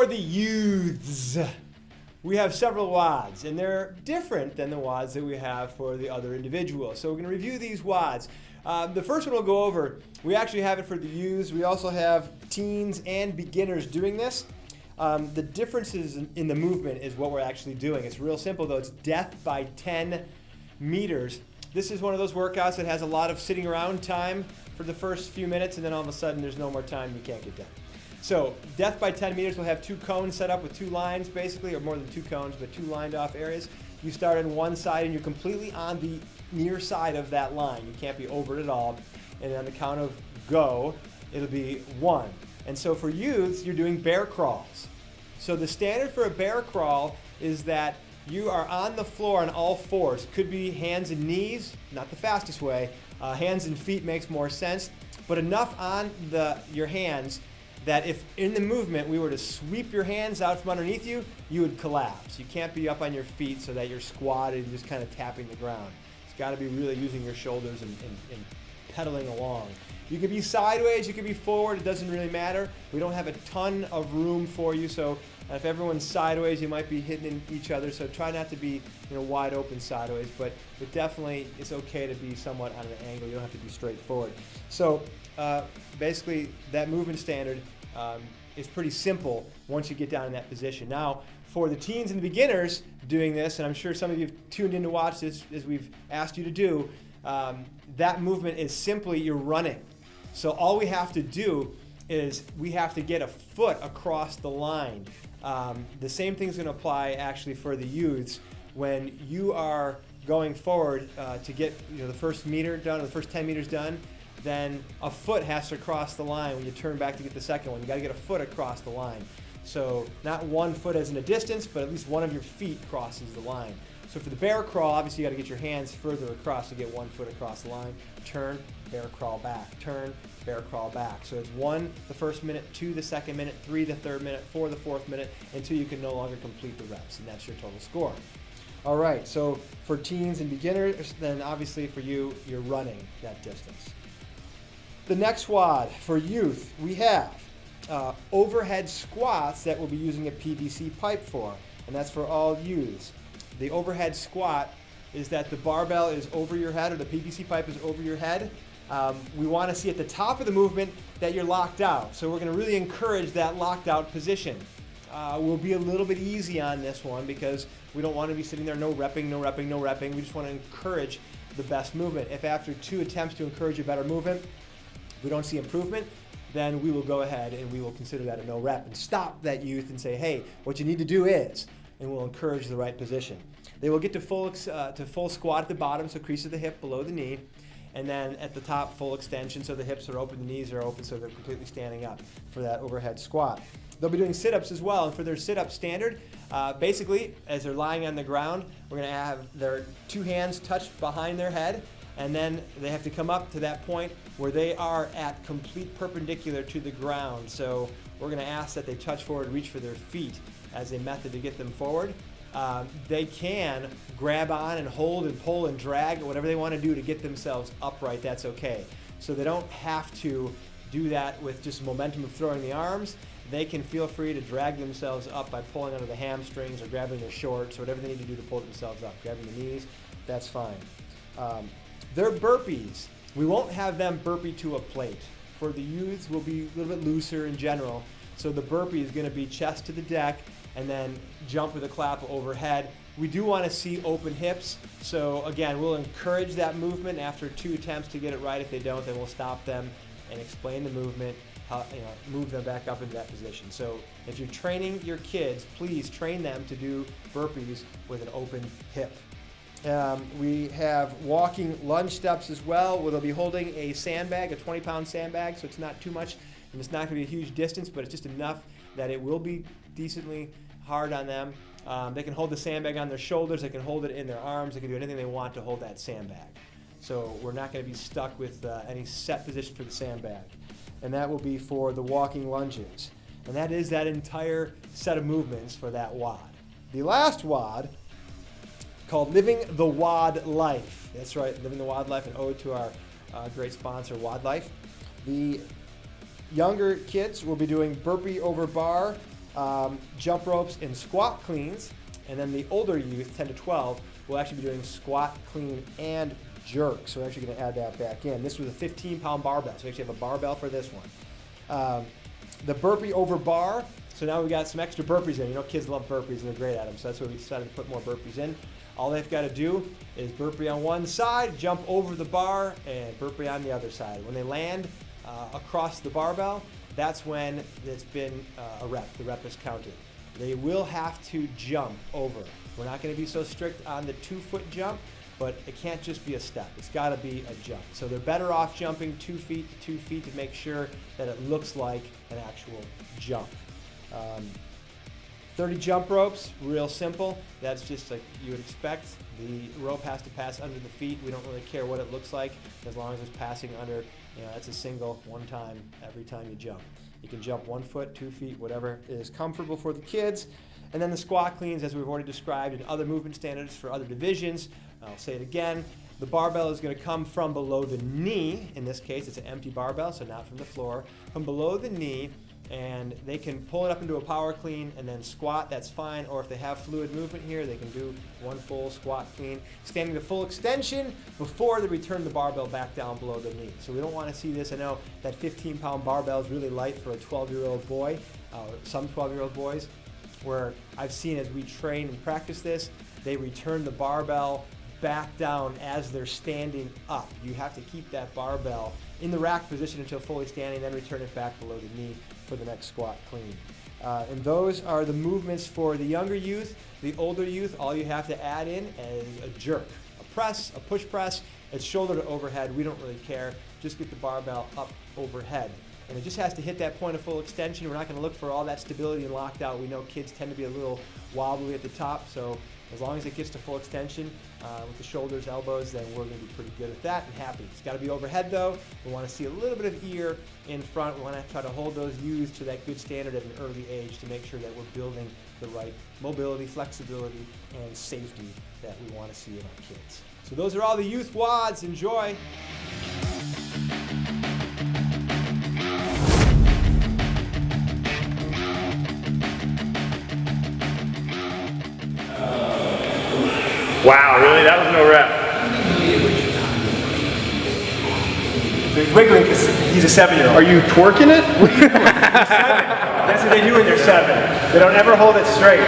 the youths, we have several WODs, and they're different than the WODs that we have for the other individuals. So we're going to review these WODs. The first one we'll go over, we actually have it for the youths. We also have teens and beginners doing this. The differences in the movement is what we're actually doing. It's real simple, though. It's death by 10 meters. This is one of those workouts that has a lot of sitting around time for the first few minutes, and then all of a sudden there's no more time, you can't get done. So death by 10 meters, we'll have 2 cones set up with 2 lines basically, or more than 2 cones, but 2 lined off areas. You start on one side and you're completely on the near side of that line. You can't be over it at all. And on the count of go, it'll be 1. And so for youths, you're doing bear crawls. So the standard for a bear crawl is that you are on the floor on all fours. Could be hands and knees, not the fastest way. Hands and feet makes more sense, but enough on your hands that if in the movement we were to sweep your hands out from underneath you, you would collapse. You can't be up on your feet so that you're squatted and just kind of tapping the ground. It's got to be really using your shoulders and pedaling along. You could be sideways, you could be forward, it doesn't really matter. We don't have a ton of room for you, so if everyone's sideways, you might be hitting each other, so try not to be wide open sideways, but definitely it's okay to be somewhat on an angle. You don't have to be straight forward. So basically that movement standard is pretty simple once you get down in that position. Now, for the teens and the beginners doing this, and I'm sure some of you have tuned in to watch this as we've asked you to do, that movement is simply you're running. So all we have to do is we have to get a foot across the line. The same thing's going to apply actually for the youths. When you are going forward to get the first meter done, or the first 10 meters done, then a foot has to cross the line when you turn back to get the second one. You got to get a foot across the line. So not 1 foot as in a distance, but at least one of your feet crosses the line. So for the bear crawl, obviously you got to get your hands further across to get 1 foot across the line. Turn, bear crawl back. Turn, bear crawl back. So it's 1 the first minute, 2 the second minute, 3 the third minute, 4 the fourth minute, until you can no longer complete the reps, and that's your total score. All right, so for teens and beginners, then obviously for you, you're running that distance. The next WOD for youth, we have overhead squats that we'll be using a PVC pipe for, and that's for all youths. The overhead squat is that the barbell is over your head, or the PVC pipe is over your head. We want to see at the top of the movement that you're locked out. So we're going to really encourage that locked out position. We'll be a little bit easy on this one because we don't want to be sitting there no repping, no repping, no repping. We just want to encourage the best movement. If after 2 attempts to encourage a better movement, if we don't see improvement, then we will go ahead and we will consider that a no rep and stop that youth and say, hey, what you need to do is, and we'll encourage the right position. They will get to full squat at the bottom, so crease of the hip below the knee, and then at the top, full extension, so the hips are open, the knees are open, so they're completely standing up for that overhead squat. They'll be doing sit-ups as well, and for their sit-up standard, basically, as they're lying on the ground, we're going to have their 2 hands touched behind their head, and then they have to come up to that point where they are at complete perpendicular to the ground. So we're going to ask that they touch forward, reach for their feet as a method to get them forward. They can grab on and hold and pull and drag, whatever they want to do to get themselves upright, that's okay. So they don't have to do that with just momentum of throwing the arms. They can feel free to drag themselves up by pulling under the hamstrings or grabbing their shorts or whatever they need to do to pull themselves up. Grabbing the knees, that's fine. Their burpees, we won't have them burpee to a plate. For the youths, we'll be a little bit looser in general. So the burpee is going to be chest to the deck and then jump with a clap overhead. We do want to see open hips. So again, we'll encourage that movement after 2 attempts to get it right. If they don't, then we'll stop them and explain the movement, move them back up into that position. So if you're training your kids, please train them to do burpees with an open hip. We have walking lunge steps as well, where they'll be holding a sandbag, a 20-pound sandbag, so it's not too much, and it's not going to be a huge distance, but it's just enough that it will be decently hard on them. They can hold the sandbag on their shoulders, they can hold it in their arms, they can do anything they want to hold that sandbag. So we're not going to be stuck with any set position for the sandbag. And that will be for the walking lunges. And that is that entire set of movements for that WOD. The last WOD, called Living the WOD Life. That's right, Living the WOD Life, an ode to our great sponsor, WOD Life. The younger kids will be doing burpee over bar. jump ropes and squat cleans. And then the older youth, 10 to 12, will actually be doing squat, clean, and jerk. So we're actually going to add that back in. This was a 15-pound barbell. So we actually have a barbell for this one. The burpee over bar. So now we got some extra burpees in. You know, kids love burpees and they're great at them. So that's why we decided to put more burpees in. All they've got to do is burpee on one side, jump over the bar, and burpee on the other side. When they land across the barbell, that's when it's been a rep. The rep is counted. They will have to jump over. We're not going to be so strict on the 2-foot jump, but it can't just be a step. It's got to be a jump. So they're better off jumping 2 feet to 2 feet to make sure that it looks like an actual jump. 30 jump ropes, real simple. That's just like you would expect. The rope has to pass under the feet. We don't really care what it looks like as long as it's passing under. You know, that's a single, one time, every time you jump. You can jump 1 foot, 2 feet, whatever is comfortable for the kids. And then the squat cleans, as we've already described in other movement standards for other divisions. I'll say it again. The barbell is going to come from below the knee. In this case, it's an empty barbell, so not from the floor. From below the knee, and they can pull it up into a power clean and then squat, that's fine. Or if they have fluid movement here, they can do one full squat clean, standing to full extension before they return the barbell back down below the knee. So we don't want to see this. I know that 15-pound barbell is really light for a 12-year-old boy, some 12-year-old boys, where I've seen as we train and practice this, they return the barbell back down as they're standing up. You have to keep that barbell in the rack position until fully standing, then return it back below the knee for the next squat clean. And those are the movements for the younger youth. The older youth, all you have to add in is a jerk, a press, a push press. It's shoulder to overhead. We don't really care. Just get the barbell up overhead. And it just has to hit that point of full extension. We're not going to look for all that stability and locked-out. We know kids tend to be a little wobbly at the top, so as long as it gets to full extension with the shoulders, elbows, then we're going to be pretty good at that and happy. It's got to be overhead, though. We want to see a little bit of ear in front. We want to try to hold those youths to that good standard at an early age to make sure that we're building the right mobility, flexibility, and safety that we want to see in our kids. So those are all the youth WODs. Enjoy. Wow, really? That was no rep. He's wiggling because he's a 7-year-old. Are you twerking it? He's 7. That's what they do when they're 7. They don't ever hold it straight.